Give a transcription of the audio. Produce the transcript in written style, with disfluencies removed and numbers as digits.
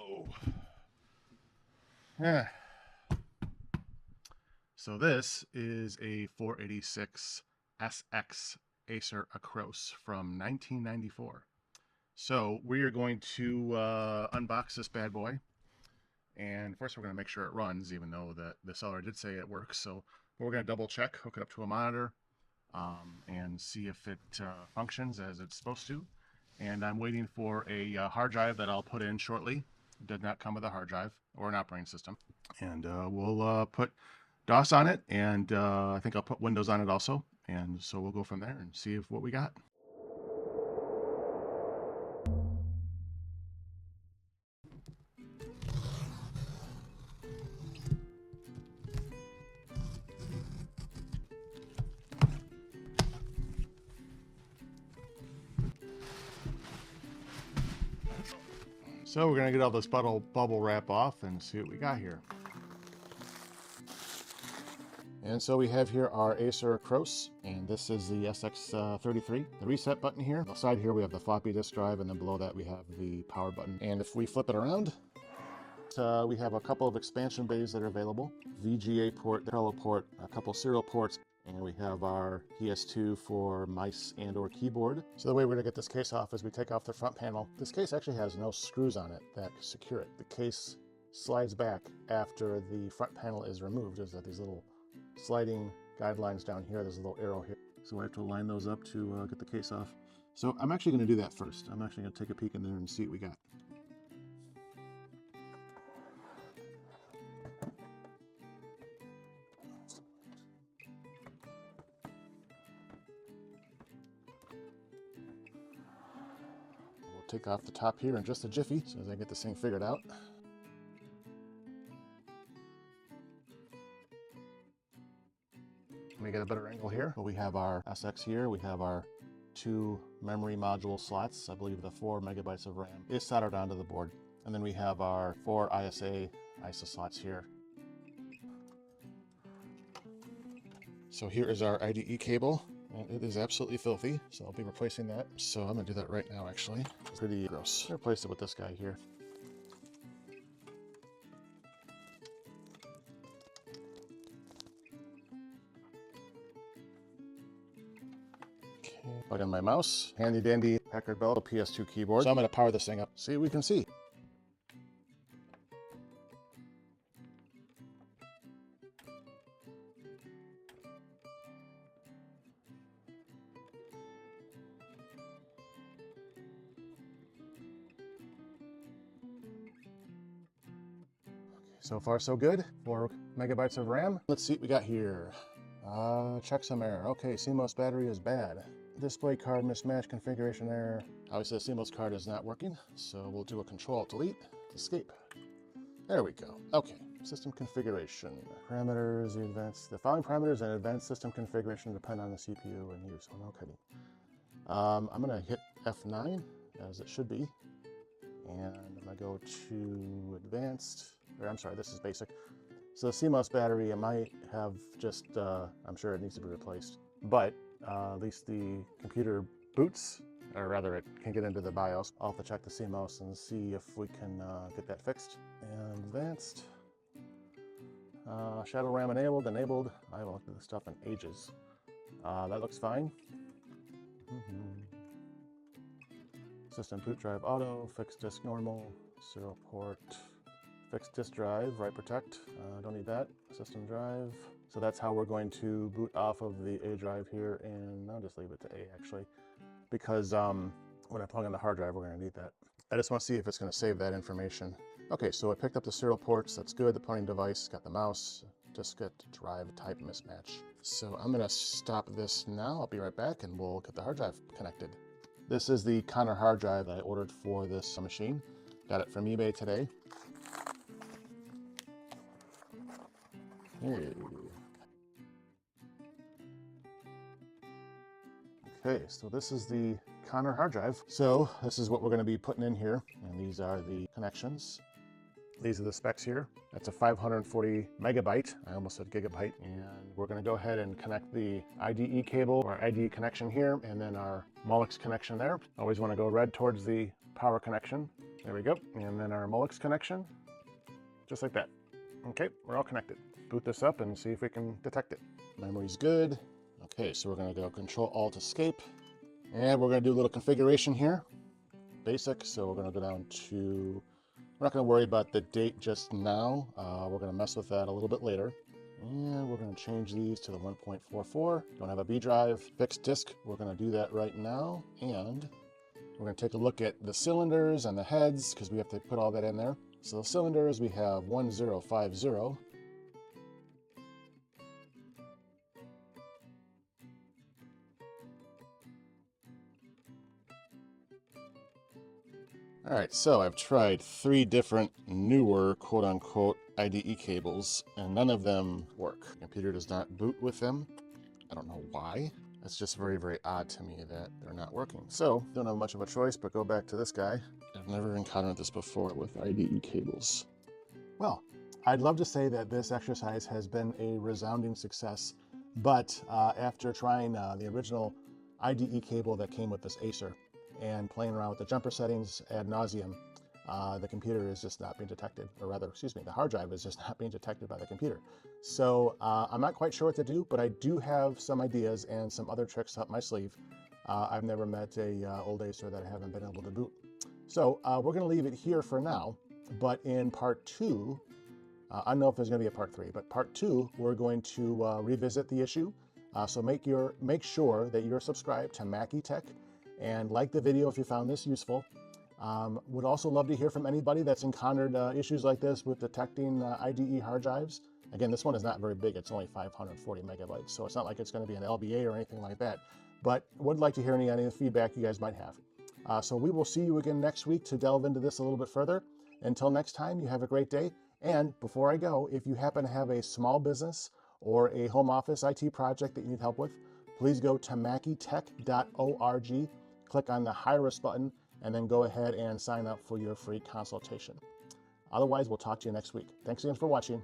go. Yeah. So this is a 486 SX Acer Acros from 1994. So we are going to unbox this bad boy. And first we're going to make sure it runs, even though the seller did say it works. So we're going to double check, hook it up to a monitor, and see if it functions as it's supposed to. And I'm waiting for a hard drive that I'll put in shortly. It did not come with a hard drive or an operating system. And we'll put DOS on it, and I think I'll put Windows on it also. And so we'll go from there and see what we got. So we're going to get all this bubble wrap off and see what we got here. And so we have here our Acer Acros, and this is the SX33. The reset button here. On the side here we have the floppy disk drive, and then below that we have the power button. And if we flip it around, we have a couple of expansion bays that are available. VGA port, the parallel port, a couple serial ports, and we have our PS2 for mice and or keyboard. So the way we're going to get this case off is we take off the front panel. This case actually has no screws on it that secure it. The case slides back after the front panel is removed. There's these little sliding guidelines down here. There's a little arrow here. So I have to line those up to get the case off. So I'm actually going to do that first. I'm actually going to take a peek in there and see what we got. We'll take off the top here in just a jiffy as soon as I get this thing figured out. Let me get a better angle here. We have our SX here. We have our 2 memory module slots. I believe the 4 megabytes of RAM is soldered onto the board. And then we have our 4 ISA slots here. So here is our IDE cable. And it is absolutely filthy, so I'll be replacing that. So I'm gonna do that right now, actually. It's pretty gross. Replace it with this guy here. Plug in my mouse, handy dandy Packard Bell PS2 keyboard. So I'm going to power this thing up. See what we can see. So far so good. 4 megabytes of RAM. Let's see what we got here. Check some error. Okay, CMOS battery is bad. Display card mismatch configuration error. Obviously the CMOS card is not working, so we'll do a Control-Alt-Delete, escape. There we go. Okay, system configuration. Parameters, the following parameters and advanced system configuration depend on the CPU and use. Oh, no kidding. I'm gonna hit F9, as it should be. And I'm gonna go to advanced, or I'm sorry, this is basic. So the CMOS battery, it might have just, I'm sure it needs to be replaced, but at least the computer boots, or rather it can get into the BIOS. I'll have to check the CMOS and see if we can get that fixed. And advanced, shadow RAM enabled. I haven't looked at this stuff in ages. That looks fine. System boot drive auto, fixed disk normal, serial port, fixed disk drive, write protect, don't need that. System drive. So that's how we're going to boot off of the A drive here, and I'll just leave it to A actually, because when I plug in the hard drive, we're gonna need that. I just wanna see if it's gonna save that information. Okay, so I picked up the serial ports, that's good. The pointing device, got the mouse, just got drive type mismatch. So I'm gonna stop this now. I'll be right back and we'll get the hard drive connected. This is the Connor hard drive that I ordered for this machine. Got it from eBay today. Hey. Okay, so this is the Connor hard drive. So this is what we're going to be putting in here, and these are the connections. These are the specs here. That's a 540 megabyte. I almost said gigabyte. And we're going to go ahead and connect the IDE cable, or IDE connection here, and then our Molex connection there. Always want to go red towards the power connection. There we go. And then our Molex connection, just like that. Okay, we're all connected. Boot this up and see if we can detect it. Memory's good. Okay, so we're gonna go Control-Alt-Escape. And we're gonna do a little configuration here. Basic, so we're gonna go down to, we're not gonna worry about the date just now. We're gonna mess with that a little bit later. And we're gonna change these to the 1.44. Don't have a B drive. Fixed disk, we're gonna do that right now. And we're going to take a look at the cylinders and the heads because we have to put all that in there. So the cylinders, we have 1050. All right, so I've tried 3 different newer quote-unquote IDE cables and none of them work. The computer does not boot with them. I don't know why. It's just very, very odd to me that they're not working. So, don't have much of a choice, but go back to this guy. I've never encountered this before with IDE cables. Well, I'd love to say that this exercise has been a resounding success, but after trying the original IDE cable that came with this Acer and playing around with the jumper settings ad nauseum, the computer is just not being detected, or rather, excuse me, the hard drive is just not being detected by the computer. So I'm not quite sure what to do, but I do have some ideas and some other tricks up my sleeve. I've never met a old Acer that I haven't been able to boot. So we're going to leave it here for now, but in part 2, I don't know if there's going to be a part 3, but part 2, we're going to revisit the issue. So make sure that you're subscribed to Mackie Tech and like the video if you found this useful. Would also love to hear from anybody that's encountered issues like this with detecting IDE hard drives. Again, this one is not very big. It's only 540 megabytes, so it's not like it's going to be an LBA or anything like that. But would like to hear any of the feedback you guys might have. So we will see you again next week to delve into this a little bit further. Until next time, you have a great day. And before I go, if you happen to have a small business or a home office IT project that you need help with, please go to mackietech.org, click on the Hire Us button, and then go ahead and sign up for your free consultation. Otherwise, we'll talk to you next week. Thanks again for watching.